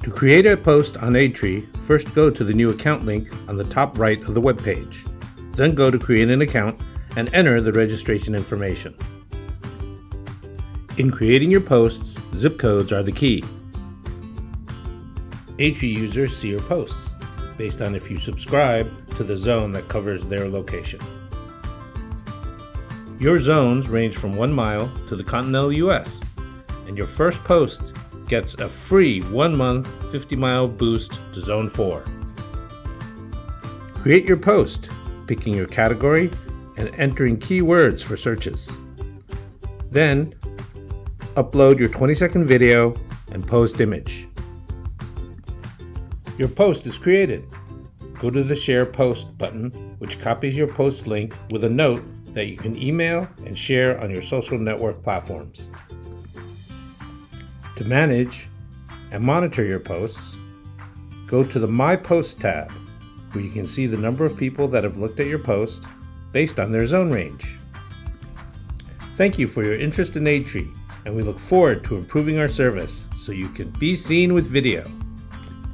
To create a post on Aidtree, first go to the new account link on the top right of the web page. Then go to create an account and enter the registration information. In creating your posts, zip codes are the key. Aidtree users see your posts based on if you subscribe to the zone that covers their location. Your zones range from 1 mile to the continental US, and your first post gets a free 1-month 50-mile boost to Zone 4. Create your post, picking your category and entering keywords for searches. Then, upload your 20-second video and post image. Your post is created. Go to the Share Post button, which copies your post link with a note that you can email and share on your social network platforms. To manage and monitor your posts, go to the My Posts tab, where you can see the number of people that have looked at your post based on their zone range. Thank you for your interest in Aidtree, and we look forward to improving our service so you can be seen with video.